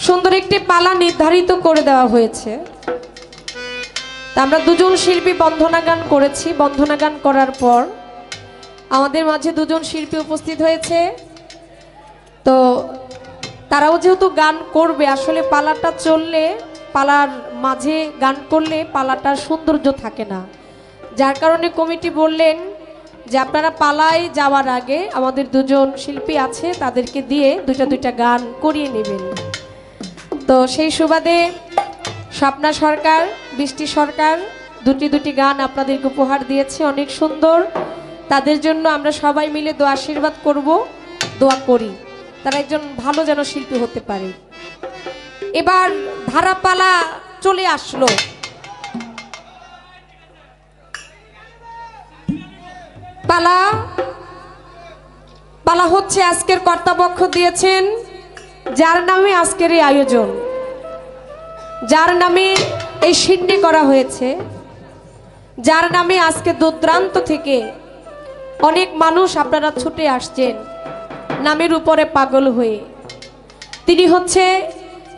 সুন্দর একটি পালা নির্ধারিত করে দেওয়া হয়েছে। আমরা দুজন শিল্পী বন্দনা গান করেছি। বন্দনা গান করার পর আমাদের মাঝে দুজন শিল্পী উপস্থিত হয়েছে। তো তারাও যেহেতু গান করবে, আসলে পালাটা চললে, পালার মাঝে গান করলে পালাটার সৌন্দর্য থাকে না, যার কারণে কমিটি বললেন যে আপনারা পালায় যাওয়ার আগে আমাদের দুজন শিল্পী আছে তাদেরকে দিয়ে দুইটা গান করিয়ে নেবেন। তো সেই সুবাদে স্বপ্না সরকার, বৃষ্টি সরকার দুটি গান আপনাদেরকে উপহার দিয়েছে, অনেক সুন্দর। তাদের জন্য আমরা সবাই মিলে দোয়া আশীর্বাদ করব, দোয়া করি তারা একজন ভালো যেন শিল্পী হতে পারে। এবার ধারাপালা চলে আসলো। পালা হচ্ছে আজকের কর্তাপক্ষ দিয়েছেন যার নামে আজকের এই আয়োজন, যার নামে এই সিন্ডি করা হয়েছে, যার নামে আজকে দূরদূরান্ত থেকে অনেক মানুষ আপনারা ছুটে আসছেন নামের উপরে পাগল হয়ে। তিনি হচ্ছে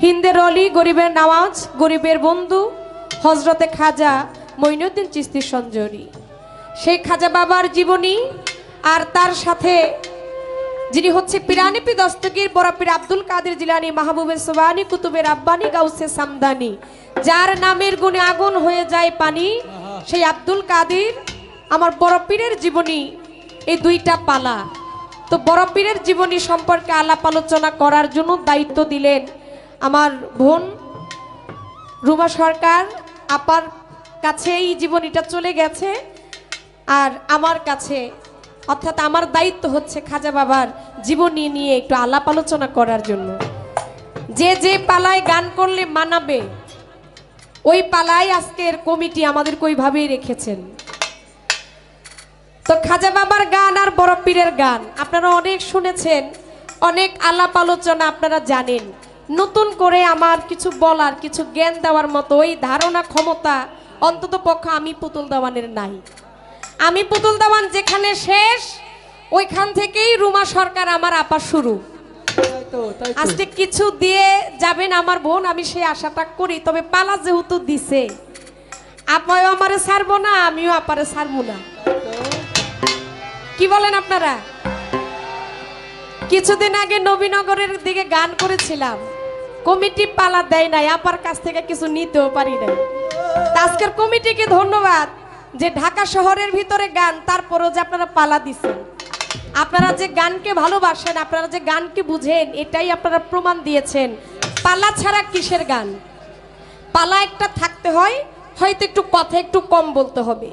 হিন্দের অলি, গরিবের নওয়াজ, গরিবের বন্ধু হজরতে খাজা মঈনুদ্দিন চিশতি সঞ্জরি। সেই খাজা বাবার জীবনী আর তার সাথে যিনি হচ্ছে পিরানি পি দস্তগীর বড় পীর আব্দুল কাদের জিলানী, মাহবুবে সুবহানি, কুতুবে রাব্বানি, গাউসে সামদানি, যার নামের গুণে আগুন হয়ে যায় পানি, সেই আব্দুল কাদের আমার বড় পীরের জীবনী, এই দুইটা পালা। তো বড় পীরের জীবনী সম্পর্কে আলাপ আলোচনা করার জন্য দায়িত্ব দিলেন আমার বোন রুমা সরকার। আপার কাছে এই জীবনীটা চলে গেছে, আর আমার কাছে, অর্থাৎ আমার দায়িত্ব হচ্ছে খাজা বাবার জীবনী নিয়ে একটু আলাপ আলোচনা করার জন্য। যে যে পালায় গান করলে মানাবে ওই পালায় আজকের কমিটি আমাদেরকে ওইভাবেই রেখেছেন। তো খাজা বাবার গান আর বড় পীরের গান আপনারা অনেক শুনেছেন, অনেক আলাপ আলোচনা আপনারা জানেন। নতুন করে আমার কিছু বলার, কিছু জ্ঞান দেওয়ার মতো ওই ধারণা ক্ষমতা অন্তত পক্ষে আমি পুতুল দেওয়ানের নাই। আমি পুতুল দেওয়ান যেখানে শেষ, ওইখান থেকেই রুমা সরকার আমার আপা শুরু। আজকে কিছু দিয়ে যাবেন আমার বোন, আমি সেই আশাটা করি। তবে পালা যেহেতু দিছে, আপাও আমারে ছাড়বো না, আমিও আপারে ছাড়বো না। কি বলেন আপনারা? কিছুদিন আগে নবীনগরের দিকে গান করেছিলাম, কমিটি পালা দেয় নাই, আপার কাছ থেকে কিছু নিতেও পারি নাই। আজকের কমিটিকে ধন্যবাদ যে ঢাকা শহরের ভিতরে গান, তারপরও যে আপনারা পালা দিচ্ছেন, আপনারা যে গানকে ভালোবাসেন, আপনারা যে গানকে বুঝেন, এটাই আপনারা প্রমাণ দিয়েছেন। পালা ছাড়া কিসের গান? পালা একটা থাকতে হয়, হয়তো একটু কথা একটু কম বলতে হবে,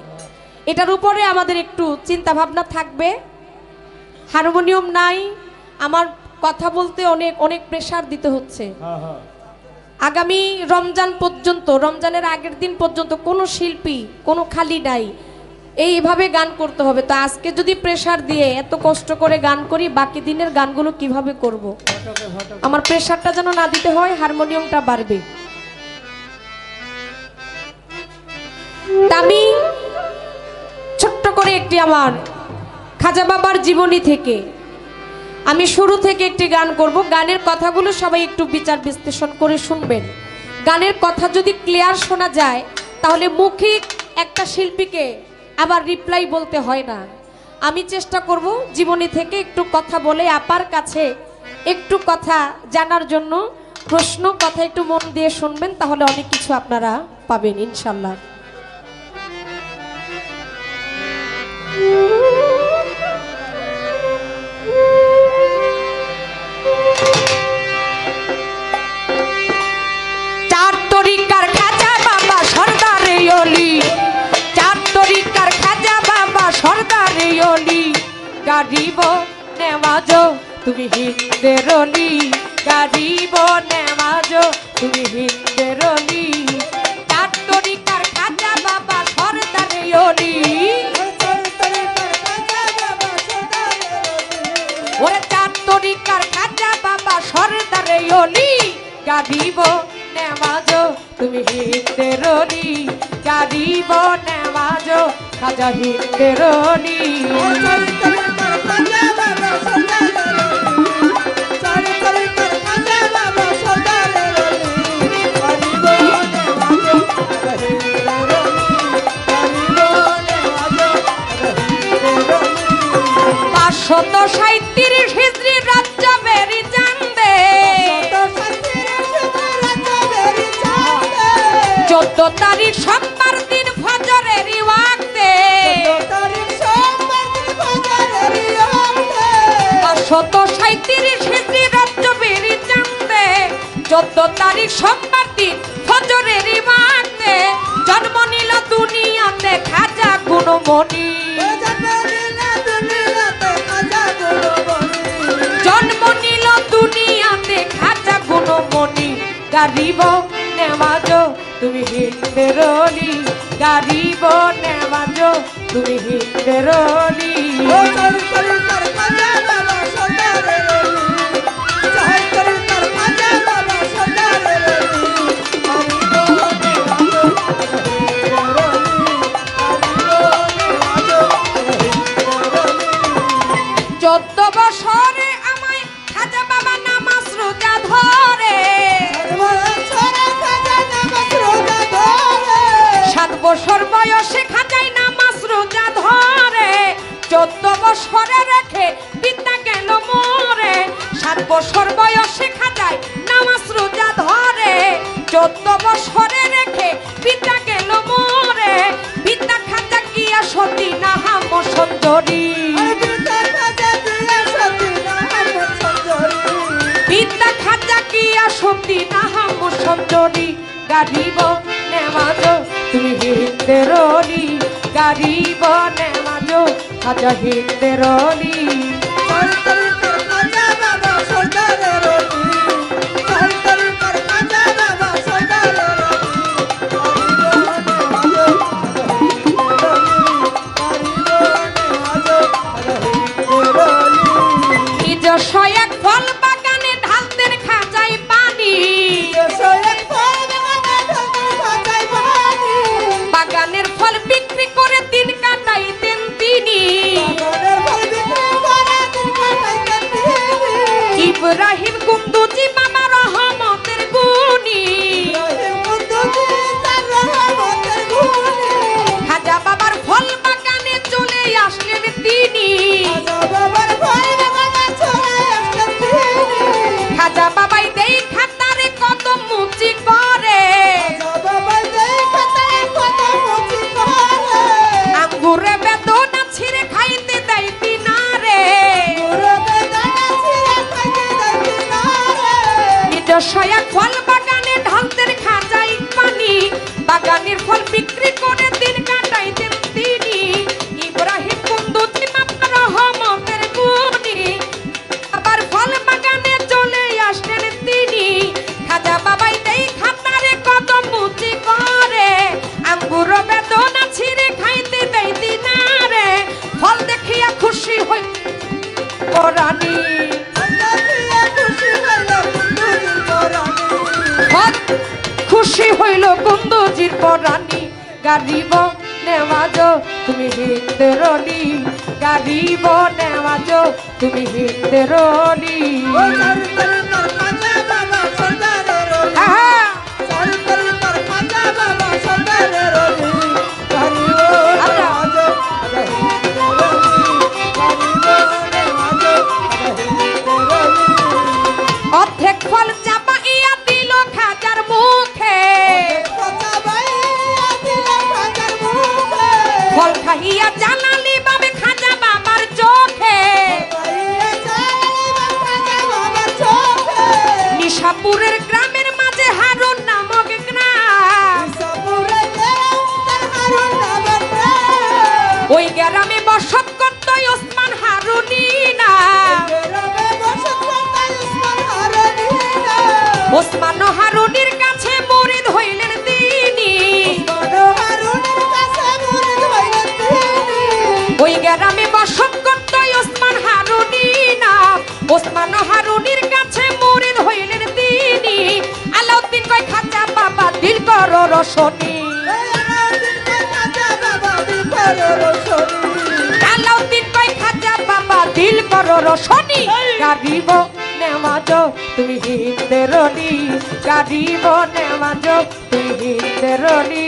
এটার উপরে আমাদের একটু চিন্তা ভাবনা থাকবে। হারমোনিয়াম নাই, আমার কথা বলতে অনেক অনেক প্রেসার দিতে হচ্ছে। আগামী রমজান পর্যন্ত, রমজানের আগের দিন পর্যন্ত কোনো শিল্পী কোনো খালি নাই, এইভাবে গান করতে হবে। তো আজকে যদি প্রেসার দিয়ে এত কষ্ট করে গান করি, বাকি দিনের গানগুলো কিভাবে করব? আমার প্রেসারটা যেন না দিতে হয়, হারমোনিয়ামটা বাড়বে। আমি ছোট্ট করে একটি আমার খাজা বাবার জীবনী থেকে আমি শুরু থেকে একটি গান করব। গানের কথাগুলো সবাই একটু বিচার বিশ্লেষণ করে শুনবেন। গানের কথা যদি ক্লিয়ার শোনা যায়, তাহলে মৌখিক একটা শিল্পীকে আবার রিপ্লাই বলতে হয় না। আমি চেষ্টা করব জীবনী থেকে একটু কথা বলে আপার কাছে একটু কথা জানার জন্য। প্রশ্ন কথা একটু মন দিয়ে শুনবেন, তাহলে অনেক কিছু আপনারা পাবেন ইনশাল্লাহ। চার তরিকার খাজা বাবা সরদারে অলি, চার তরিকার খাজা বাবা সরদারে অলি, গারিব নেওয়াজ তুমি হিন্দের অলি, গারিব নেওয়াজ তুমি হিন্দের অলি। চার তরিকার খাজা বাবা সরদারে অলি, ওরে চার তরিকার খাজা বাবা সরদারে অলি, গারিব নেওয়াজ তুমি হিন্দের অলি, গারিব নেওয়াজ খাজা হিন্দের অলি। 37 হিজরি রজবের চাঁদে 14 তারিখ সোমবার দিন ফজরের ওয়াক্তে জন্ম নিল দুনিয়াতে খাজা গুণমণি। জন্ম নিল দুনিয়াতে খাজা গুণমণি। গরিব নেওয়াজ তুমি হিন্দের অলি, গরিব নেওয়াজ তুমি হিন্দের অলি। বছর বয়সে খাজাই নামাজ রোজা ধরে, 14 বছরে রেখে বিদ্যা গেল মরে। 7 বছর বয়সে খাজাই নামাজ রোজা ধরে, 14 বছরে রেখে বিদ্যা গেল মরে। বিদ্যা খাজা গিয়া সতী নাহাম সুন্দরী, বিদ্যা খাজা গিয়া সতী নাহাম সুন্দরী। গরিব নেওয়াজ তুমি হিন্দের অলি, গরিব নেওয়াজ খাজা হিন্দের অলি। নিজস্ব এক ফল বাগানে ঢালতেন খাজাই পানি, বাগানের ফল বিক্রি করে দিন কাটাইতেন তিনি। ইব্রাহিম কুন্দুজি বাবা রহমতের গুণী, খাজা বাবার ফল বাগানে চলে আসলেন তিনি। খাজা বাবাই দেই খাতারে কত মুচি করে, আঙ্গুরে বেদনা ছিঁড়ে খাইতে দেয়তি না রে। নিজস্ব এক ফল বাগানে ঢালতেন খাজাই পানি, বাগানের ফল বিক্রি করে দিন কাটাইতেন তিনি। ইব্রাহিম কুন্দুজি বাবা রহমতের গুণী, আবার ফল বাগানে চলে আসলেন তিনি। খাজা বাবাই দেই খাতারে কত মুচি করে, আঙ্গুর বেদনা ছিঁড়ে খাইতে দেয়তি না রে। ফল দেখিয়া খুশি হই পরাণী, খুশি হইল কুন্দুজির পরাণী। গরিব নেওয়াজ তুমি হিন্দের অলি, গরিব নেওয়াজ তুমি হিন্দের অলি। অর্ধেক ফল চাপাইয়া দিল খাজার মুখে, ফল খাইয়া জানালি বাবে খাজা বাবার চোখে। নিশাপুরের গ্রামের মাঝে হারুন নামক গ্রাম, ওই গ্রামে বসত করত ওসমান হারুনি না। ওসমান হারুনির কাছে মুরিদ হইলেন তিনি, ওই গ্রামে বসত করত ওসমান হারুনি না। ওসমান হারুনির কাছে মুরিদ হইলেন তিনি। আলাউদ্দিন কয় খাজা বাবা দিল করো রোশনী, আলাউদ্দিন কয় খাজা বাবা দিল করো রোশনী। গরিব নেওয়াজ তুমি হিন্দের অলি, গরিব নেওয়াজ তুমি হিন্দের অলি।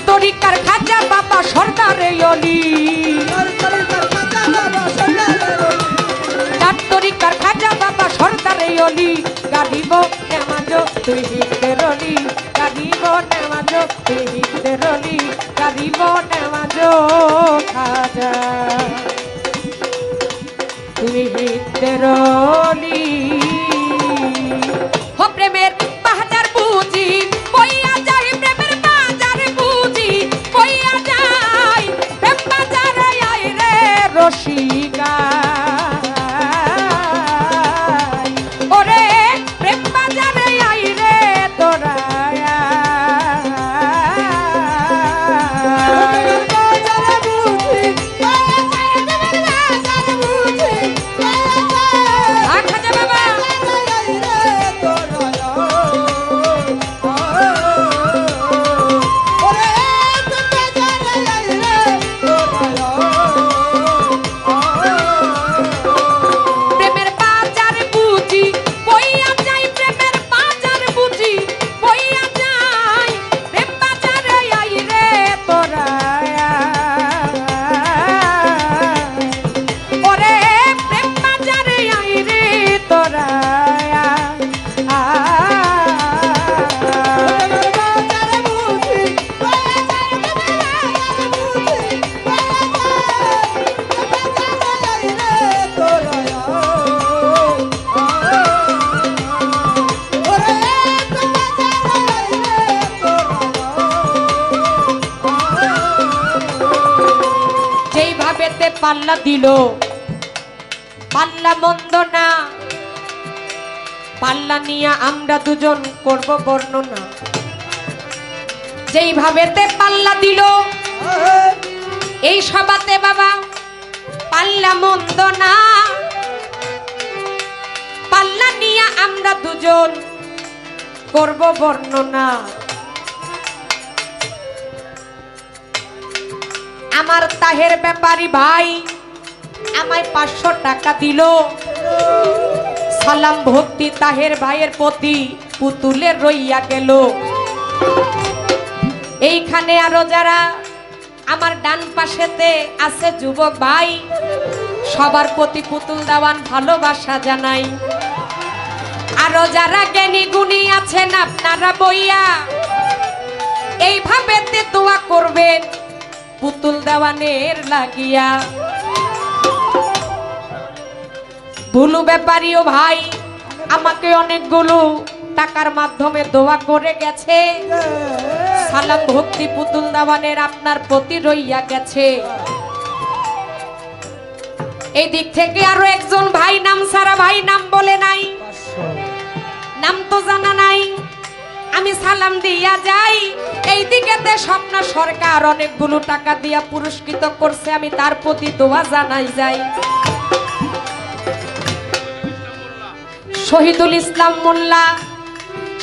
তরিকার খাজা বাবা সরদারে অলি, তরিকার তুই হিতেরলি কাঁদিব নেওয়াজ তুই হিতেরলি কাঁদিব নেওয়াজ খাজা তুই হিতেরলি ও প্রেমের বাজার বুঝি বইয়া যাই প্রেমের বাজার বুঝি বইয়া যাই প্রেম বাজারে আই রে রসিকা ওরে প্রেম বাজারে আই রে তোরা পাল্লা দিল পাল্লা মন্দ না পাল্লা নিয়ে আমরা দুজন করব বর্ণনা যেইভাবেতে পাল্লা দিল এই সভাতে বাবা পাল্লা মন্দ না পাল্লা নিয়ে আমরা দুজন করব বর্ণনা আমার তাহের ব্যাপারী ভাই আমায় 500 টাকা দিল সালাম ভক্তি তাহের ভাইয়ের প্রতি পুতুলে রইয়া গেল এইখানে আরো যারা আমার ডান পাশেতে আছে যুবক ভাই সবার প্রতি পুতুল দেওয়ান ভালোবাসা জানাই আরো যারা জ্ঞানী গুণী আছেন আপনারা বইয়া এইভাবে দোয়া করবেন পুতুল দেওয়ানের লাগিয়া ভুলু ব্যাপারীও ভাই আমাকে অনেকগুলো টাকার মাধ্যমে দোয়া করে গেছে সালাম ভক্তি পুতুল দেওয়ানের আপনার প্রতি রইয়া গেছে এই দিক থেকে আরো একজন ভাই নাম সারা ভাই নাম বলে নাই নাম তো জানা নাই আমি সালাম দিয়া যাই এই দিকেতে স্বপ্ন সরকার অনেকগুলো টাকা দিয়া পুরস্কৃত করছে আমি তার প্রতি দোয়া জানাই যাই শহীদুল ইসলাম মোল্লা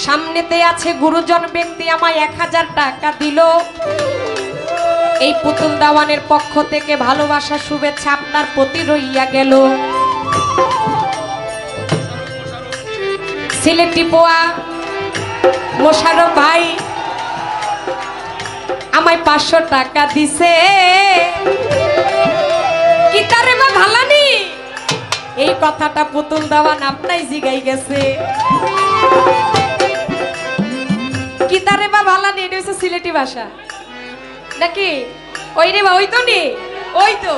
সামনেতে আছে গুরুজন ব্যক্তি আমায় 1000 টাকা দিল এই পুতুল দেওয়ানের পক্ষ থেকে ভালোবাসা শুভেচ্ছা আপনার প্রতি রইয়া গেল সিলেটি পোয়া মোশারফ ভাই আমায় 500 টাকা দিছে কি তারে বা ভালানি এই কথাটা পুতুল দেওয়ান আপনাই জিগাই গেছে কি তারে বা ভালানি এটা হচ্ছে সিলেটি ভাষা নাকি ওই রে বা ওই তো নি ওই তো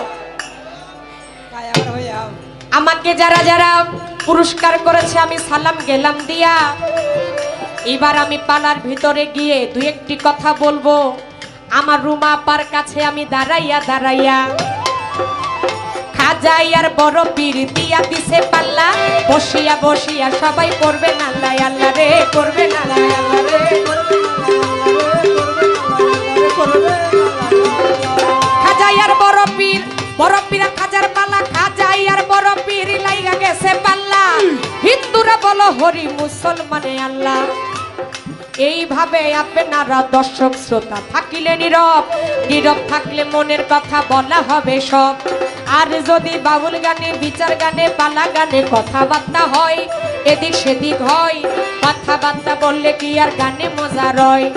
আমাকে যারা যারা পুরস্কার করেছে আমি সালাম গেলাম দিয়া এবার আমি পালার ভিতরে গিয়ে দুই একটি কথা বলবো আমার রুমা আপার কাছে আমি দাঁড়াইয়া দাঁড়াইয়া খাজাইয়ার বড় পীর দিয়া দিছে পাল্লা বসিয়া বসিয়া সবাই করবেন আল্লাহ আল্লাহ রে করবেন আল্লাহ আল্লাহ রে খাজাইয়ার বড় পীর খাজার পাল্লা খাজাইয়ার বড় পীর লাইগা গেছে পাল্লা হিন্দুরা বলো হরি মুসলমানে আল্লাহ এইভাবে আপনারা দর্শক শ্রোতা থাকিলে নীরব নীরব থাকলে মনের কথা বলা হবে সব আর যদি বাউল গানে বিচার গানে পালা গানে কথাবার্তা হয় এদিক সেদিক হয় কথাবার্তা বললে কি আর গানে মজা রয়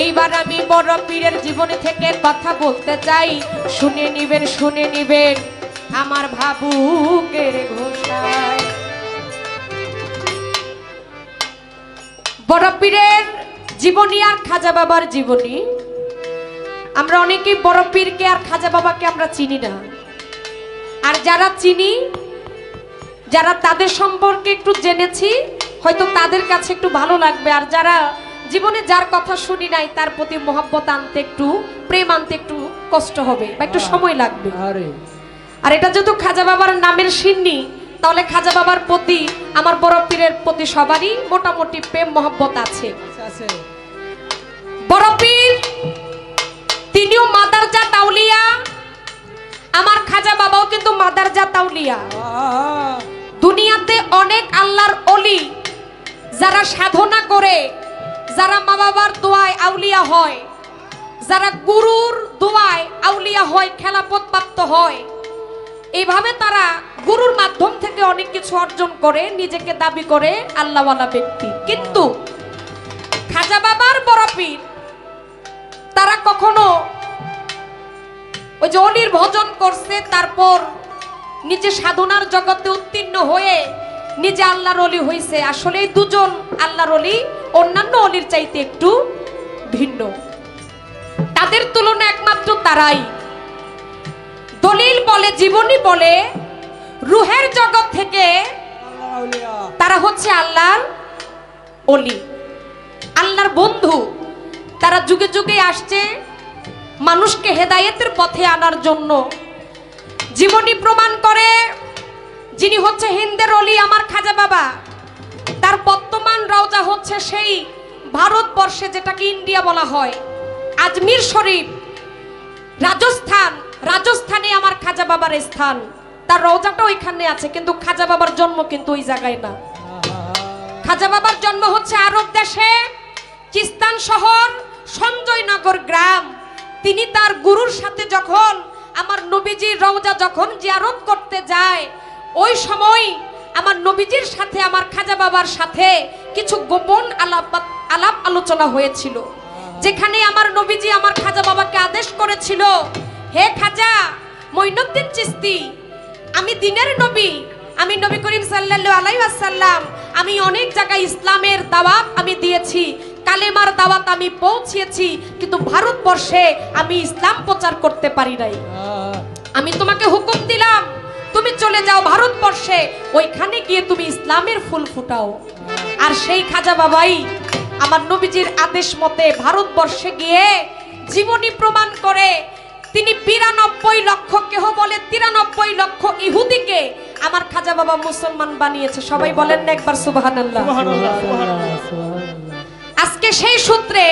এইবার আমি বড় পীরের জীবনী থেকে কথা বলতে চাই শুনে নিবেন আমার ভাবুকের ঘোষায় বড় পীরের জীবনী আর খাজা বাবার জীবনী, আমরা অনেকেই বড় পীরকে আর খাজা বাবাকে আমরা চিনি না। আর যারা চিনি, যারা তাদের সম্পর্কে একটু জেনেছি, হয়তো তাদের কাছে একটু ভালো লাগবে। আর যারা জীবনে যার কথা শুনি নাই, তার প্রতি মহব্বত আনতে, একটু প্রেম আনতে একটু কষ্ট হবে বা একটু সময় লাগবে। আর এটা যেহেতু খাজা বাবার নামের সিন্নি, তাহলে খাজা বাবার প্রতি, আমার বড় পীরের প্রতি সবারই মোটামুটি প্রেম মহব্বত আছে। বড় পীর তিনিও মাদারজাত আউলিয়া, আমার খাজা বাবাও কিন্তু মাদারজাত আউলিয়া। দুনিয়াতে অনেক আল্লাহর ওলি যারা সাধনা করে, যারা মা বাবার দোয়ায় আউলিয়া হয়, যারা গুরুর দোয়ায় আউলিয়া হয়, খেলাফত প্রাপ্ত হয়, এইভাবে তারা গুরুর মাধ্যম থেকে অনেক কিছু অর্জন করে, নিজেকে দাবি করে আল্লাহওয়ালা ব্যক্তি। কিন্তু খাজা বাবার বড় পীর তারা কখনো ওই যে অলির ভজন করছে, তারপর নিজে সাধনার জগতে উত্তীর্ণ হয়ে নিজে আল্লাহর ওলি হইছে। আসলে এই দুজন আল্লাহর ওলি অন্যান্য ওলির চাইতে একটু ভিন্ন। তাদের তুলনা একমাত্র তারাই। দলিল বলে, জীবনী বলে, রুহের জগৎ থেকে তারা হচ্ছে আল্লাহর ওলি, আল্লাহর বন্ধু। তারা যুগে যুগে আসছে মানুষকে হেদায়েতের পথে আনার জন্য। জীবনী প্রমাণ করে যিনি হচ্ছে হিন্দের ওলি আমার খাজা বাবা, তার বর্তমান রওজা হচ্ছে সেই ভারতবর্ষে যেটাকে ইন্ডিয়া বলা হয়, আজমির শরীফ, রাজস্থান। রাজস্থানে আমার খাজা বাবার স্থান, তার রওজাটা ওইখানে আছে, কিন্তু খাজা বাবার জন্ম কিন্তু ওই জায়গায় না। খাজা বাবার জন্ম হচ্ছে আরব দেশে, চিস্তান শহর, সঞ্জয়নগর গ্রাম। তিনি তার গুরুর সাথে যখন আমার নবীজির রওজা যখন জিয়ারত করতে যায়, ওই সময় আমার নবীজির সাথে, আমার খাজা বাবার সাথে কিছু গোপন আলাপ আলোচনা হয়েছিল, যেখানে আমার নবীজি আমার খাজা বাবাকে আদেশ করেছিল, হে খাজা মঈনুদ্দিন চিশতি, আমি দিনের নবী, আমি নবী করিম সাল্লাল্লাহু আলাইহি ওয়াসাল্লাম, আমি অনেক জায়গায় ইসলামের দাওয়াত আমি দিয়েছি, কালেমার দাওয়াত আমি পৌঁছিয়েছি, কিন্তু ভারতবর্ষে আমি ইসলাম প্রচার করতে পারি নাই। আমি তোমাকে হুকুম দিলাম, তুমি চলে যাও ভারতবর্ষে, ওইখানে গিয়ে তুমি ইসলামের ফুল ফুটাও। আর সেই খাজা বাবাই আমার নবীজির আদেশ মতে ভারতবর্ষে গিয়ে জীবনী প্রমাণ করে তিনি 92 লক্ষ, কেহ বলে 93 লক্ষ ইহুদিকে আমার খাজা বাবা মুসলমান বানিয়েছে। সবাই বলেন না একবার সুবহানাল্লাহ। আজকে সেই সূত্রে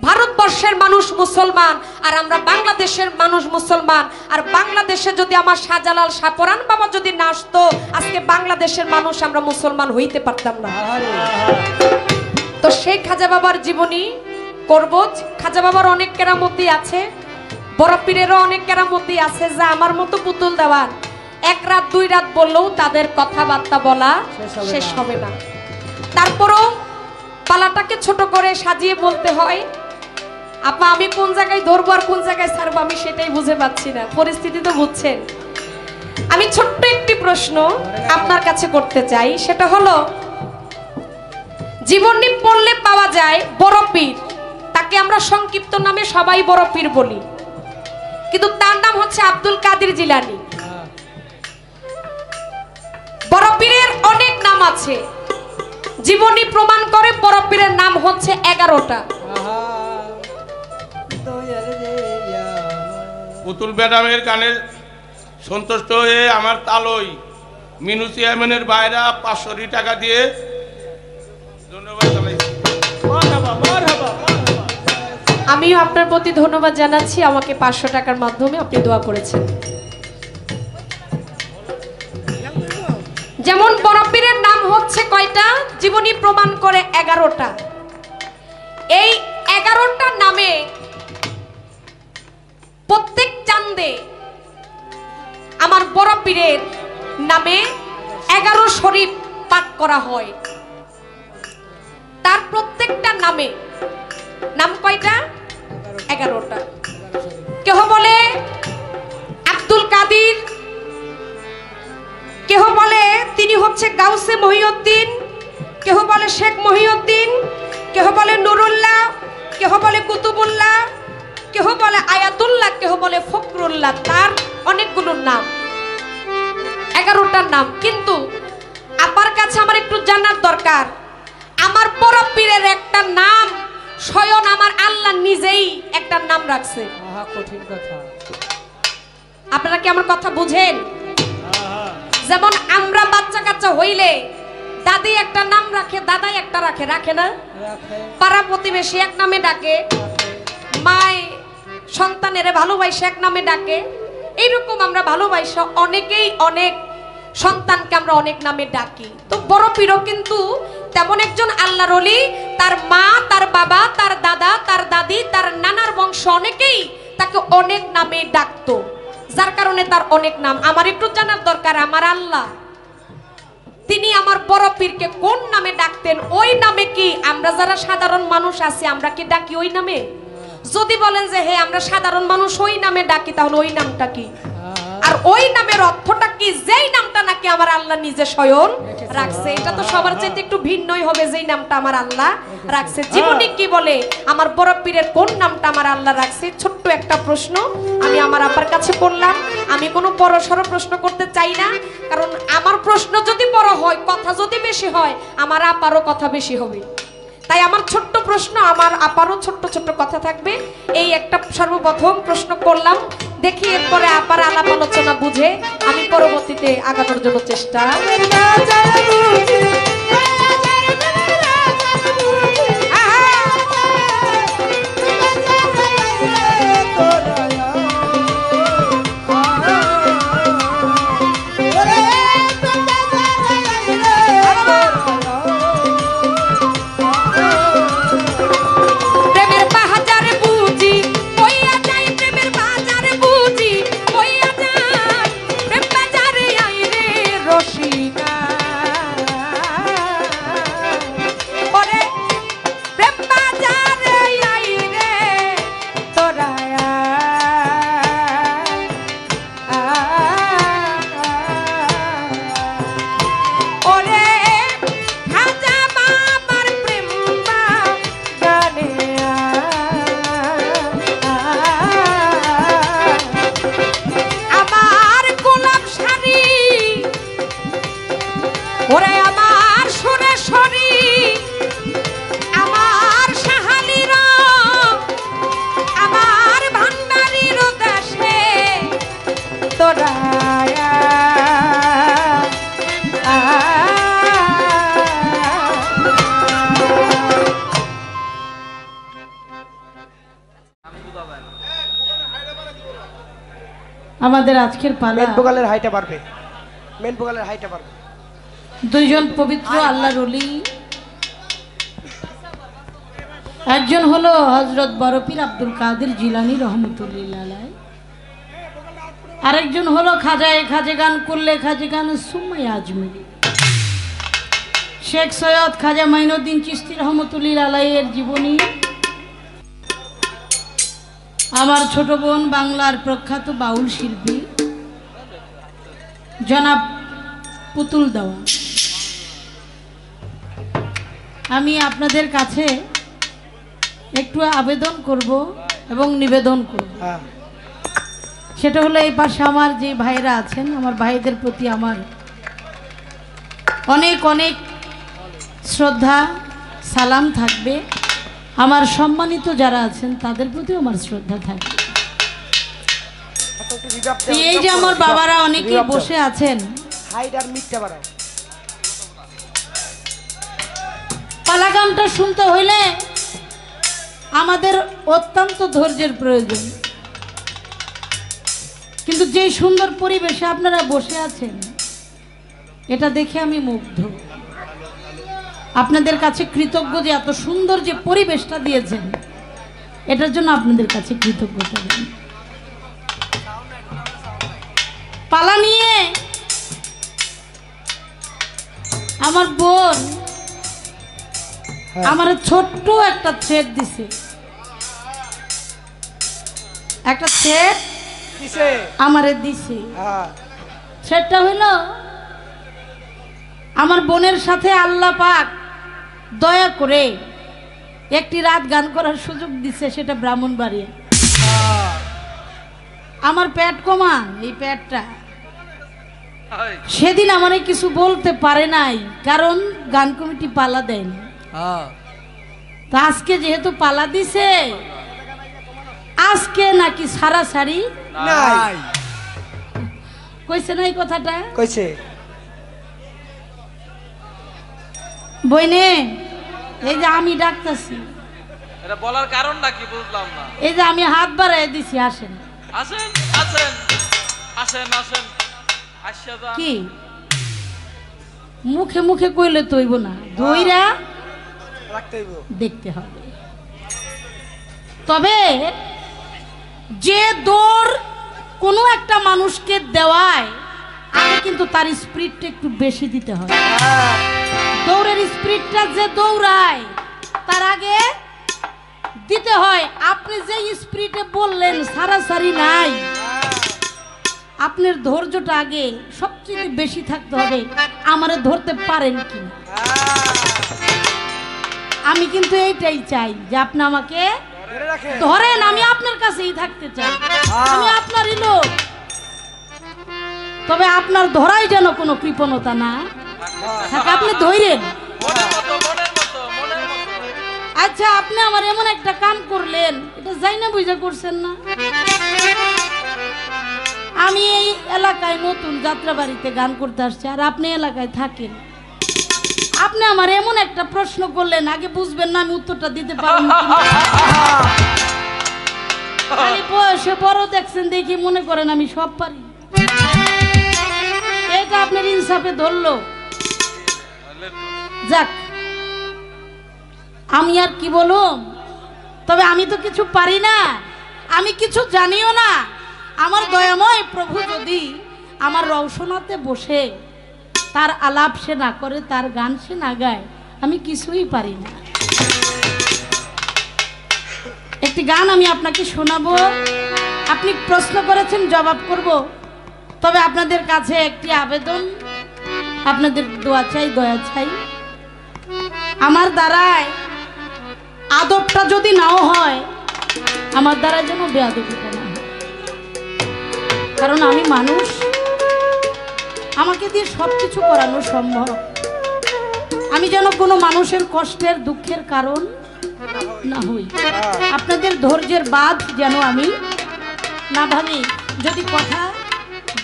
ভারতবর্ষের মানুষ মুসলমান, আর আমরা বাংলাদেশের মানুষ মুসলমান। আর বাংলাদেশে যদি আমার শাহজালাল শাহপরান বাবা যদি না আসতো, আজকে বাংলাদেশের মানুষ আমরা মুসলমান হইতে পারতাম না। তো সেই খাজা বাবার জীবনী করব। খাজা বাবার অনেক কেরামতি আছে, বড় পীরেরও অনেক কেরামতি আছে, যা আমার মতো পুতুল দেওয়ার এক রাত দুই রাত বললেও তাদের কথাবার্তা বলা শেষ হবে না। তারপরও পালাটাকে ছোট করে সাজিয়ে বলতে হয়। আপা আমি কোন জায়গায় ধরবো আর কোন জায়গায় ছাড়বো আমি সেটাই বুঝে পাচ্ছি না। পরিস্থিতি তো বুঝছেন। আমি ছোট্ট একটি প্রশ্ন আপনার কাছে করতে চাই, সেটা হলো জীবনী পড়লে পাওয়া যায় বড় পীর, তাকে আমরা সংক্ষিপ্ত নামে সবাই বড় পীর বলি, কিন্তু তার নাম হচ্ছে আব্দুল কাদের জিলানী। বড় পীরের অনেক নাম আছে, জীবনী প্রমাণ করে বড় পীরের নাম হচ্ছে 11টা। পুতুল ম্যাডামের গানে সন্তুষ্ট হয়ে আমার তালই মিনু চেয়ারম্যানের বাইরা 500 টাকা দিয়ে ধন্যবাদ জানাইছি। আমিও আপনার প্রতি ধন্যবাদ জানাচ্ছি, আমাকে 500 টাকার মাধ্যমে আপনি দোয়া করেছেন। যেমন বড় পীরের নাম হচ্ছে কয়টা, জীবনী প্রমাণ করে 11টা। এই 11টা নামে প্রত্যেক চাঁদে আমার বড় পীরের নামে 11 শরীফ পাঠ করা হয়। তার প্রত্যেকটা নামে নাম কয়টা, 11টা। কেহ বলে আব্দুল কাদির, কেহ বলে তিনি হচ্ছে গাউসে মহিউদ্দিন, কেহ বলে শেখ মহিউদ্দিন, কেহ বলে নুরুল্লাহ, কেহ বলে কুতুবুল্লাহ, কেহ বলে আয়াতুল্লাহ, কেহ বলে ফখরুল্লাহ। তার অনেকগুলো নাম, 11টার নাম। কিন্তু আপার কাছে আমার একটু জানার দরকার, আমার বড় পীরের একটা নাম স্বয়ং আমার আল্লাহ নিজেই একটা নাম রাখছে। কঠিন কথা। আপনারা কি আমার কথা বুঝেন? যেমন আমরা বাচ্চা কাচ্চা হইলে দাদি একটা নাম রাখে, দাদাই একটা রাখে, রাখে না? পাড়া প্রতিবেশী এক নামে ডাকে, মায় সন্তানের ভালোবাসে এক নামে ডাকে। এইরকম আমরা ভালোবাসা অনেকেই অনেক সন্তানকে আমরা অনেক নামে ডাকি। তো বড় পীরও কিন্তু তেমন একজন আল্লাহর ওলি। তার মা, তার বাবা, তার দাদা, তার দাদি, তার নানার বংশ অনেকেই তাকে অনেক নামে ডাকতো, যার কারণে তার অনেক নাম। আমার একটু জানার দরকার, আমার আল্লাহ তিনি আমার বড় পীরকে কোন নামে ডাকতেন? ওই নামে কি আমরা যারা সাধারণ মানুষ আছি আমরা কি ডাকি ওই নামে? যদি বলেন যে হ্যাঁ আমরা সাধারণ মানুষ ওই নামে ডাকি, তাহলে ওই নামটা কি? আর ওই নামের অর্থটা কি? যেই নামটা নাকি আমার আল্লাহ নিজে স্বয়ং রাখছে। এটা তো সবার চাইতে একটু ভিন্নই হবে, যেই নামটা আমার আল্লাহ রাখছে। জীবনী কি বলে আমার বড় পীরের কোন নামটা আমার আল্লাহ রাখছে? ছোট্ট একটা প্রশ্ন আমি আমার আপার কাছে করলাম। আমি কোনো বড় সড়ো প্রশ্ন করতে চাই না, কারণ আমার প্রশ্ন যদি বড় হয়, কথা যদি বেশি হয়, আমার আপারও কথা বেশি হবে। তাই আমার ছোট্ট প্রশ্ন, আমার আপারও ছোট্ট ছোট্ট কথা থাকবে। এই একটা সর্বপ্রথম প্রশ্ন করলাম, দেখি এরপরে আপার আলাপ আলোচনা বুঝে আমি পরবর্তীতে আগানোর জন্য চেষ্টা। আমাদের আজকের পালা মেন ভোকালের হাইটা পারবে, মেন ভোকালের হাইটা পারবে। দুইজন পবিত্র আল্লাহর ওলি, একজন হলো হযরত বড় পীর আব্দুল কাদের জিলানী রহমতুল্লাহ আলাইহি, আরেকজন হলো খাজেগান কুল্লে খাজেগান সুম্মাই আজমিরি শেখ সৈয়দ খাজা মাইনুদ্দিন চিশতি রহমতুল্লাহ আলাইহির জীবনী। আমার ছোট বোন বাংলার প্রখ্যাত বাউল শিল্পী জনাব পুতুল দেওয়া। আমি আপনাদের কাছে একটু আবেদন করব এবং নিবেদন করব, সেটা হলো এই পাশে আমার যে ভাইরা আছেন, আমার ভাইদের প্রতি আমার অনেক অনেক শ্রদ্ধা সালাম থাকবে। আমার সম্মানিত যারা আছেন তাদের প্রতিও আমার শ্রদ্ধা থাকবে। এই যে আমার বাবারা অনেকেই বসে আছেন, পালা গানটা শুনতে হইলে আমাদের অত্যন্ত ধৈর্যের প্রয়োজন, কিন্তু যে সুন্দর পরিবেশে আপনারা বসে আছেন এটা দেখে আমি মুগ্ধ। আপনাদের কাছে কৃতজ্ঞ যে এত সুন্দর যে পরিবেশটা দিয়েছেন, এটার জন্য আপনাদের কাছে কৃতজ্ঞতা। পালা নিয়ে আমার বোন আমার ছোট্ট একটা থ্রেড দিছে, একটা থ্রেড আমারে দিছে। থ্রেডটা হইল আমার বোনের সাথে আল্লাহ পাক দয়া করে একটি রাত গান করার সুযোগ দিচ্ছে, সেটা ব্রাহ্মণবাড়িয়া। আমার পেট কমা, এই পেটটা সেদিন আমারে কিছু বলতে পারে নাই, কারণ গান কমিটি পালা দেয়নি। তা আজকে যেহেতু পালা দিছে, আজকে নাকি সারাসারি নাই কইছে না এই কথাটা? কইছে। বইনে এই যে আমি ডাকতেছি, এটা বলার কারণটা কি বুঝলাম না। এই যে আমি হাত বাড়াই দিছি, আসেন আসেন আসেন আসেন আসেন আসিয়া যান। কি মুখে মুখে কইলে তৈব না, দইরা রাখতে হইব, দেখতে হবে। তবে যে দৌড় কোনো একটা মানুষকে দেওয়ায়, আগে কিন্তু তার স্পিডটা একটু বেশি দিতে হয়। দৌড়ের স্পিডটা যে দৌড়ায় তার আগে দিতে হয়। আপনি যে স্পিডে বললেন সারাসারি নাই, আপনার ধৈর্যটা আগে সবচেয়ে বেশি থাকতে হবে, আমারে ধরতে পারেন কিনা। আমি কিন্তু এইটাই চাই যে আপনি আমাকে ধরেন, আমি আপনার কাছেই থাকতে চাই, আমি আপনারই লোক। তবে আপনার ধরাই যেন কোনো কৃপণতা না থাকে, আপনি ধরেন। আচ্ছা, আপনি আমার এমন একটা কাম করলেন, এটা যাই না বুঝা করছেন না। আমি এই এলাকায় নতুন যাত্রাবাড়িতে গান করতে আসছি, আর আপনি এলাকায় থাকেন। আপনি আমার এমন একটা প্রশ্ন করলেন, আগে বুঝবেন না আমি উত্তরটা দিতে পারবো না। খালি বয়সে বড় দেখছেন দেখি মনে করেন আমি সব পারি। এটা আপনার ইনসাফে ধরলো। যাক, আমি আর কি বলুম। তবে আমি তো কিছু পারি না, আমি কিছু জানিও না। আমার দয়াময় প্রভু যদি আমার রওশনাতে বসে তার আলাপ সে না করে, তার গান সে না গায়, আমি কিছুই পারি না। একটি গান আমি আপনাকে শোনাবো, আপনি প্রশ্ন করেছেন জবাব করব। তবে আপনাদের কাছে একটি আবেদন, আপনাদের দোয়া চাই, দয়া চাই। আমার দ্বারায় আদবটা যদি নাও হয়, আমার দ্বারা যেন বেয়াদবিটা না হয়, কারণ আমি মানুষ, আমাকে দিয়ে সবকিছু করানো সম্ভব। আমি যেন কোনো মানুষের কষ্টের দুঃখের কারণ না হই, আপনাদের ধৈর্যের বাঁধ যেন আমি না ভাবি। যদি কথা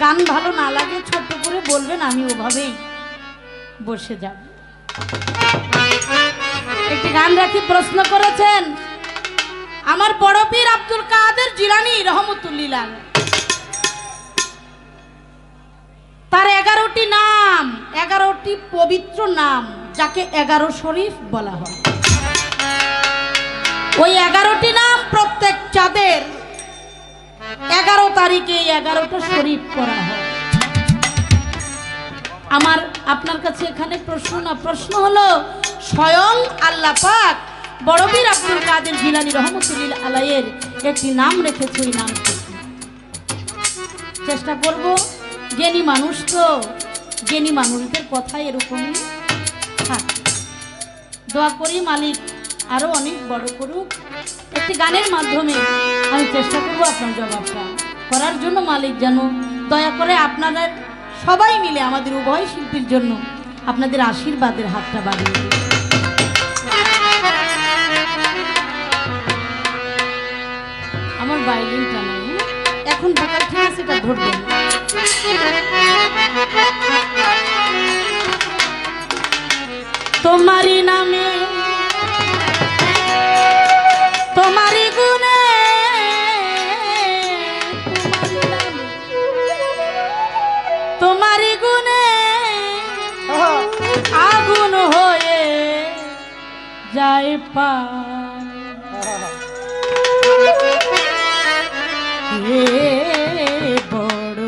গান ভালো না লাগে ছোট্ট করে বলবেন, আমি ওভাবেই বসে যাব। একটি গান রাখি। প্রশ্ন করেছেন আমার বড় পীর আব্দুল কাদের জিলানী রহমতুল্লাহ, তার 11টি নাম, 11টি পবিত্র নাম, যাকে 11 শরীফ বলা হয়। ওই 11টি নাম প্রত্যেক চাঁদের 11 তারিখে 11টা শরীফ করা হয়। আমার আপনার কাছে এখানে প্রশ্ন না, প্রশ্ন হলো স্বয়ং আল্লাহ পাক বড় পীর আব্দুল কাদের জিলানী রহমতুল্লাহ আলাইহির একটি নাম রেখেছে, ওই নাম চেষ্টা করব। জ্ঞানী মানুষ তো, জ্ঞানী মানুষদের কথা এরকমই থাকে। দোয়া করি মালিক আরো অনেক বড় করুক। একটি গানের মাধ্যমে আমি চেষ্টা করব আপনার জবাবটা করার জন্য। মালিক যেন দয়া করে আপনারা সবাই মিলে আমাদের উভয় শিল্পীর জন্য আপনাদের আশীর্বাদের হাতটা বাড়িয়ে দিন। আমার ভায়োলিনটা নাই, এখন ঢাকা ঠিক আছে, এটা ধরবেন। তোমারি নামে তোমারি গুণে তোমারি গুণে আগুন হয়ে যায় পা, বড়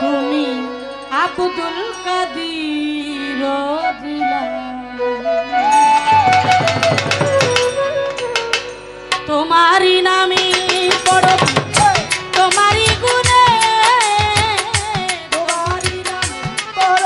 তুমি আব্দুল কাদির তোমারি নামে বড়, তোমারি গুণে, তোমারি নামে বড়,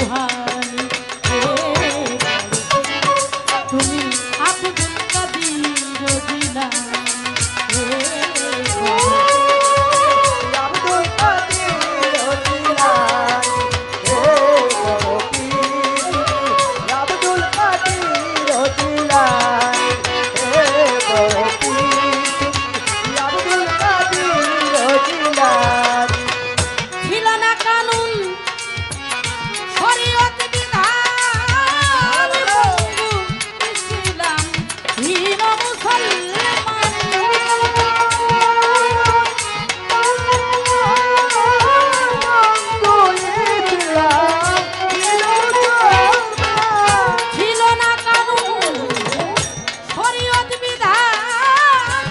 দোহাই তুমি আব্দুল কাদির জিলানী আব্দুল কাদির জিলানী আব্দুল কাদির জিলানী আব্দুল কাদির জিলানী ছিল না কানুন শরীয়ত বিধান বন্ধু ইসলাম হীন মুসলমান ছিল না কানুন শরীয়ত বিধান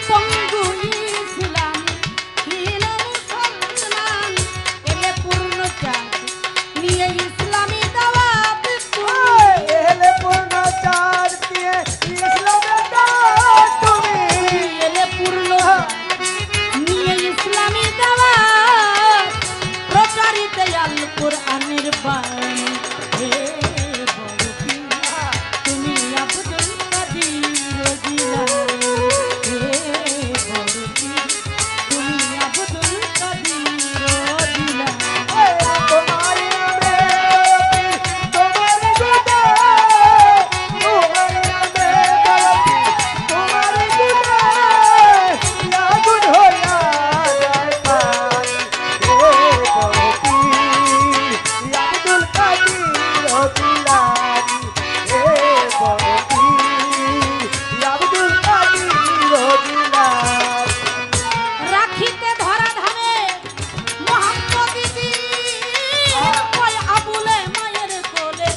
বন্ধু ইসলাম হীন মুসলমান এলে পূর্ণ চাঁদ নিয়ে ইসলামী দাওয়াত তুমি এলে পূর্ণ নিয়ে ইসলামী দাওয়াত প্রচারিত আল কোরআনের বাণী হে বড় পীর, তুমি আব্দুল কাদির জিলানী হে বড় পীর, তুমি আব্দুল কাদির জিলানী রাখিতে ধরা ধামে মোহাম্মদী দিন কয় আবুলে মায়ের কোলে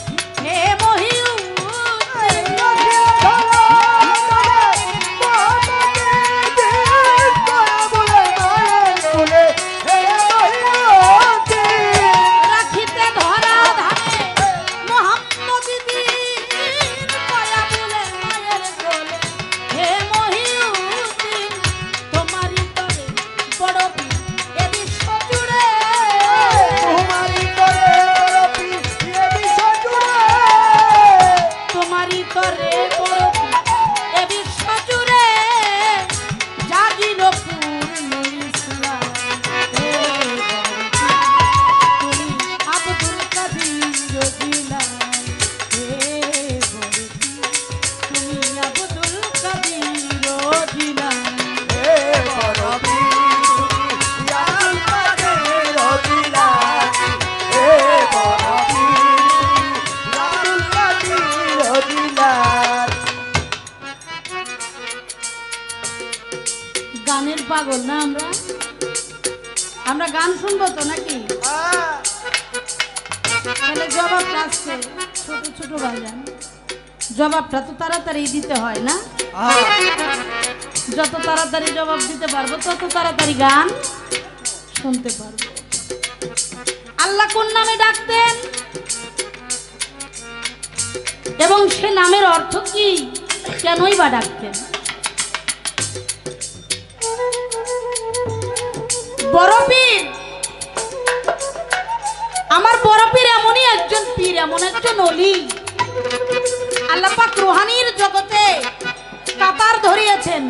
হে মহিউদ্দিন রাখিতে ধরা ধামে মোহাম্মদী দিন কয় আবুলে মায়ের কোলে হে মহিউদ্দিন তোমারই তরে বড় পীর এ বিশ্ব জুড়ে তোমারই তরে বড় পীর এ বিশ্ব জুড়ে জাগিল পূর্ণ ইসলাম হে বড় পীর, তুমি আব্দুল কাদির জিলানী হে বড় পীর, তুমি আব্দুল কাদির জিলানী গানের পাগল না আমরা আমরা গান শুনবো তো নাকি তাহলে জবাবটা আসছে ছোট ছোট ভাইজান জবাবটা তো তাড়াতাড়ি দিতে হয় না যত তাড়াতাড়ি জবাব দিতে পারবো তত তাড়াতাড়ি গান শুনতে পারবো আল্লাহ কোন নামে ডাকতেন এবং সে নামের অর্থ কি কেনই বা ডাকতেন বড় পীর আমার বড় পীর এমনই একজন পীর এমন একজন অলি আল্লাহ পাক রুহানির জগতে কাতার ধরিয়েছেন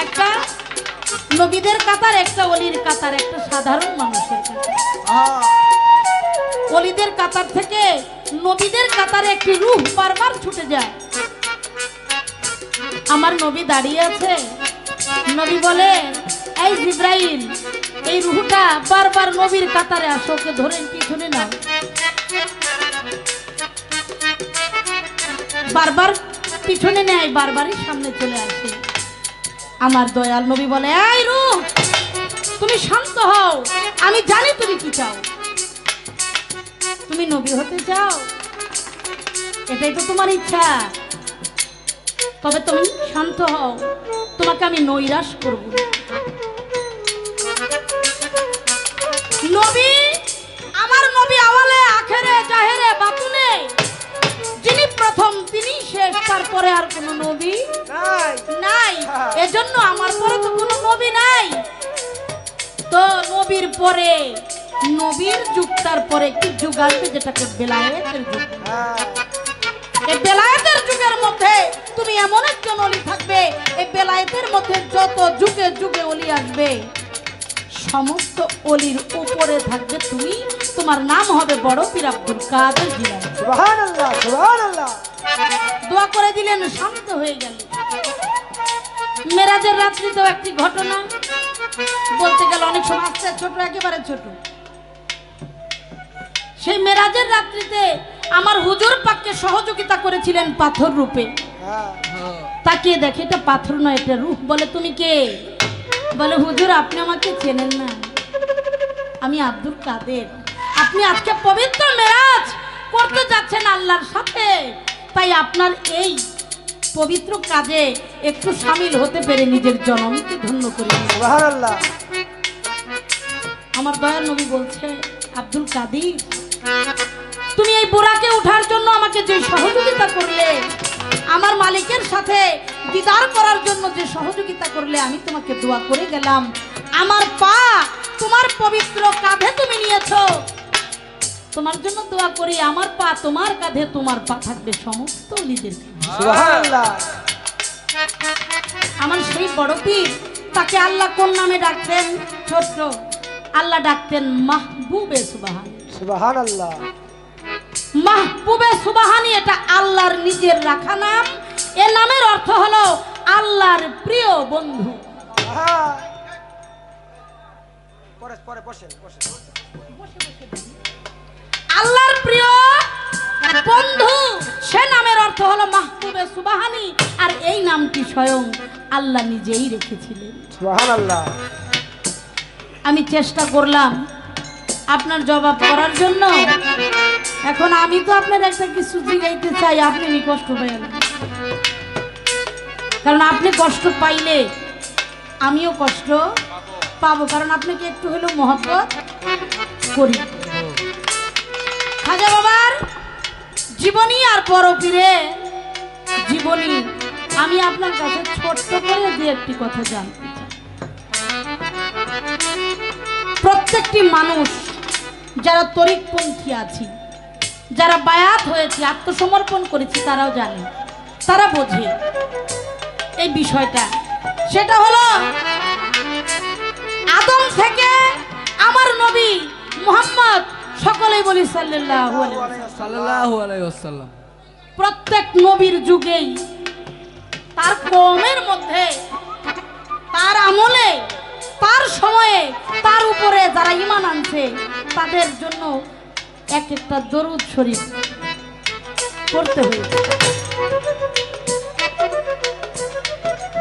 একটা নবীদের কাতার একটা অলির কাতার একটা সাধারণ মানুষের কাতার অলিদের কাতার থেকে নবীদের কাতারে একটি রূহ বারবার ছুটে যায় আমার নবী দাঁড়িয়ে আছে নবী বলে এই জিব্রাইল এই রূহটা বারবার নবীর কাতারে আসো ওকে ধরে পিছনে নাও বারবার পিছনে নেয় বারবারই সামনে চলে আসে আমার দয়াল নবী বলে এই রূহ তুমি শান্ত হও আমি জানি তুমি কি চাও তুমি নবী হতে চাও এটাই তো তোমার ইচ্ছা তবে তুমি শান্ত হও তোমাকে আমি নৈরাশ করব নবী আমার নবী আওয়ালে আখেরে জাহেরে বাতুনে যিনি প্রথম তিনি শেষ তারপরে আর কোনো নবী নাই এজন্য আমার পরে তো কোনো নবী নাই তো নবীর পরে নবীর যুগটার পরে একটি যুগ আসবে যেটাকে বেলায়েতের যুগ। হ্যাঁ এই বেলায়েতের যুগের মধ্যে তুমি এমন একজন অলি থাকবে, এই বেলায়েতের মধ্যে যত যুগে যুগে অলি আসবে সমস্ত অলির উপরে থাকবে তুমি। তোমার নাম হবে বড় পীর আব্দুল কাদের জিলানী। সুবহানাল্লাহ সুবহানাল্লাহ। দোয়া করে দিলেন, শান্ত হয়ে গেল। মেরাজের রাত্রিতেও একটি ঘটনা বলতে গেলে অনেক সময় আসছে, ছোট একেবারে ছোট। সেই মেরাজের রাত্রিতে আমার হুজুর পাককে সহযোগিতা করেছিলেন পাথর রূপে। হ্যাঁ তাকিয়ে দেখে এটা পাথর নয়, এটা রূপ। বলে তুমি কে? বলে হুজুর আপনি আমাকে চেনেন না, আমি আব্দুল কাদের। আপনি আজকে পবিত্র মেরাজ করতে যাচ্ছেন আল্লাহর সাথে, তাই আপনার এই পবিত্র কাজে একটু শামিল হতে পেরে নিজের জনমকে ধন্য করে নিন। সুবহানাল্লাহ। আমার দয়াল নবী বলছে, আব্দুল কাদের তুমি এই বুড়াকে উঠার জন্য আমাকে যে সহযোগিতা করলে, আমার মালিকের সাথে দিদার করার জন্য যে সহযোগিতা করলে, আমি তোমাকে দোয়া করে গেলাম। আমার পা তোমার পবিত্র কাঁধে তুমি নিয়েছো, তোমার জন্য দোয়া করি আমার পা তোমার কাঁধে, তোমার পা থাকবে সমস্ত নিজের। সুবহানাল্লাহ। আমার সেই বড় পীর, তাকে আল্লাহ কোন নামে ডাকতেন? ছোট্ট আল্লাহ ডাকতেন মাহবুবে সুবহান। সুবহানাল্লাহ। মাহবুবে সুবহানি এটা আল্লাহর নিজের রাখা নাম। এ নামের অর্থ হলো আল্লাহর প্রিয় বন্ধু। হ্যাঁ পরে পরে বসেন বসেন। আল্লাহর প্রিয় বন্ধু, সে নামের অর্থ হলো মাহবুবে সুবহানি। আর এই নামটি স্বয়ং আল্লাহ নিজেই রেখেছিলেন। সুবহানাল্লাহ। আমি চেষ্টা করলাম আপনার জবাব করার জন্য। এখন আমি তো আপনার একটা কিছু জিগাইতে চাই, আপনি কষ্ট পেলেন, কারণ আপনি কষ্ট পাইলে আমিও কষ্ট পাবো, কারণ আপনাকে একটু হলেও মহব্বত করি। খাজা বাবার জীবনী আর বড় পীরের জীবনী আমি আপনার কাছে ছোট্ট করে দিয়ে একটি কথা জানতে চাই। প্রত্যেকটি মানুষ যারা তরিকপন্থী আছি, যারা বায়াত হয়েছে, আত্মসমর্পণ করেছি, তারাও জানে, তারা বোঝে এই বিষয়টা। সেটা হলো আদম থেকে আমার নবী মুহাম্মদ, সকলেই বলি সাল্লাল্লাহু আলাইহি ওয়াসাল্লাম। প্রত্যেক নবীর যুগেই তার কওমের মধ্যে, তার আমলে, তার সময়ে, তার উপরে যারা ঈমান আনছে তাদের জন্য এক একটা দরুদ শরীফ পড়তে হয়েছে।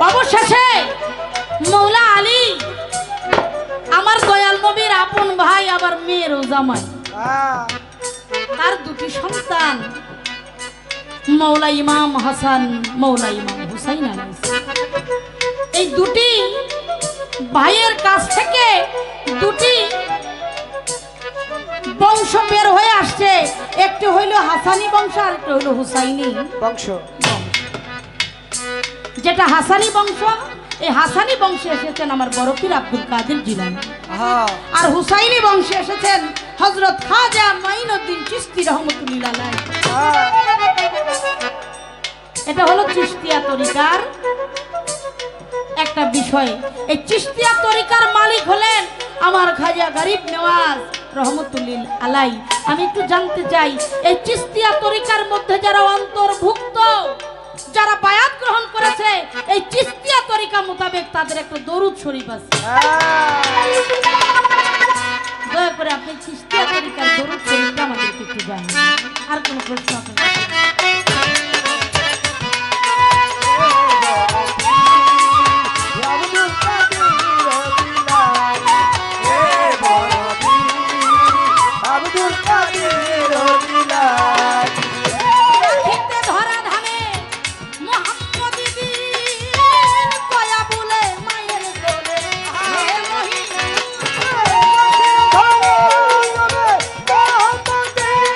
অবশেষে মৌলা আলী, আমার দয়াল নবীর আপন ভাই, আবার মেয়েরও জামাই, হ্যাঁ তার দুটি সন্তান মৌলা ইমাম হাসান, মৌলা ইমাম হুসাইন আলাইহিস সালাম, এই দুটি ভাইয়ের কাছ থেকে দুটি বংশ বের হয়ে আসছে। একটি হইল হাসানি বংশ, আর একটা হইল হুসাইনি বংশ। যেটা হাসানি বংশ, এই হাসানি বংশে এসেছেন আমার বড় পীর আব্দুল কাদের জিলানী, হ্যাঁ আর হুসাইনি বংশে এসেছেন হযরত খাজা মাইনুদ্দিন চিশতি রহমাতুল্লাহ আলাইহি। হ্যাঁ এটা হলো চিশতিয়া তরিকার একটা বিষয়। এই চিশতিয়া তরিকার মালিক হলেন আমার খাজা গরিব নওয়াজ রহমতুল্লাহ আলাইহি। আমি একটু জানতে চাই, এই চিশতিয়া তরিকার মধ্যে যারা অন্তর্ভুক্ত, যারা বায়াত গ্রহণ করেছে এই চিশতিয়া তরিকা মোতাবেক, তাদের একটা দরুদ শরীফ আছে। দয়া করে আপনি চিশতিয়া তরিকার দরুদ শরীফটা আমাদেরকে একটু জানান। আর কোনো প্রশ্ন আপনার? আব্দুল কাদের জিলানী। খেতে ধরা ধানে মোহাম্মদী বীর, কয়া বলে মায়ের কোলে হে মহিন। মোহাম্মদের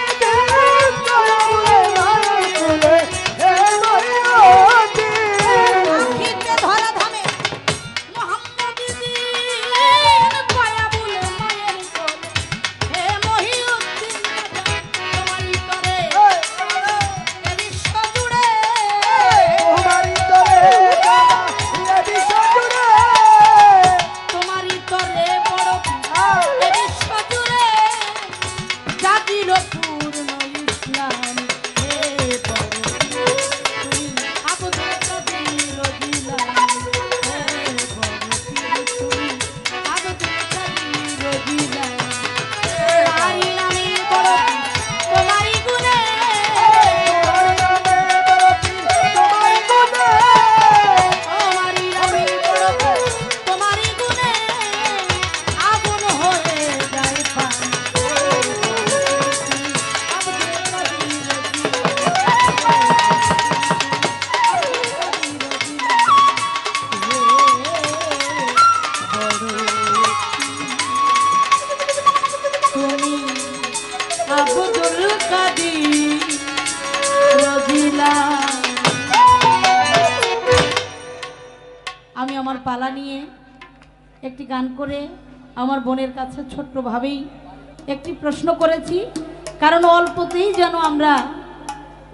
পালা নিয়ে একটি গান করে আমার বোনের কাছে ছোট্টভাবেই একটি প্রশ্ন করেছি, কারণ অল্পতেই যেন আমরা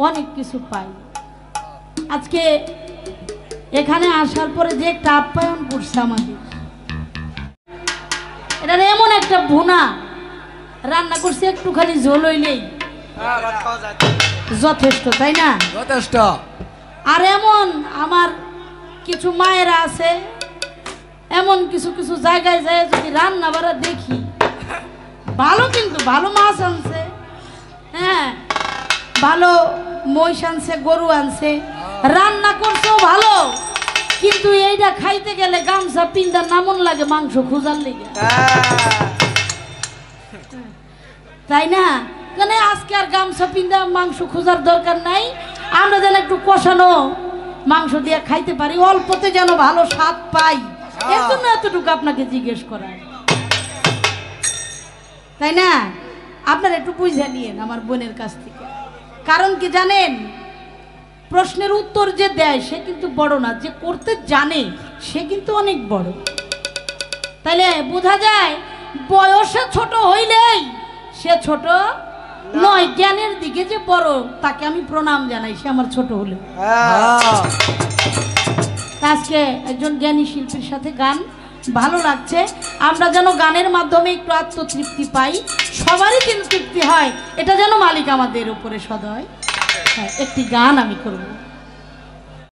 অনেক কিছু পাই। আজকে এখানে আসার পরে যে একটা আপ্যায়ন করছে আমাদের, এটা এমন একটা ভুনা রান্না করছে, একটুখানি ঝোল হইলেই যথেষ্ট, তাই না? যথেষ্ট। আর এমন আমার কিছু মায়েরা আছে, এমন কিছু কিছু জায়গায় যায় যদি রান্না বাড়া দেখি, ভালো কিন্তু ভালো মাছ আনছে, হ্যাঁ ভালো মহিষ আনছে, গরু আনছে, রান্না করছেও ভালো, কিন্তু এইটা খাইতে গেলে গামছা পিন্দা নামন লাগে মাংস খোঁজার লেগে, তাই না? কেন আজকে আর গামছা পিন্দা মাংস খোঁজার দরকার নাই, আমরা যেন একটু কষানো মাংস দিয়ে খাইতে পারি, অল্পতে যেন ভালো স্বাদ পাই, এর জন্য এতটুকু আপনাকে জিজ্ঞেস করা, তাই না? আপনারা একটু বুঝে নিয়েন আমার বোনের কাছ থেকে। কারণ কি জানেন, প্রশ্নের উত্তর যে দেয় সে কিন্তু বড় না, যে করতে জানে সে কিন্তু অনেক বড়। তাইলে বোঝা যায় বয়সে ছোট হইলেই সে ছোট নয়, জ্ঞানের দিকে যে বড় তাকে আমি প্রণাম জানাই, সে আমার ছোট হলেও। আজকে একজন জ্ঞানী শিল্পীর সাথে গান ভালো লাগছে, আমরা যেন গানের মাধ্যমে একটু আত্মতৃপ্তি পাই, সবারই কিন্তু তৃপ্তি হয়, এটা যেন মালিক আমাদের উপরে সদয়। হ্যাঁ, একটি গান আমি করব।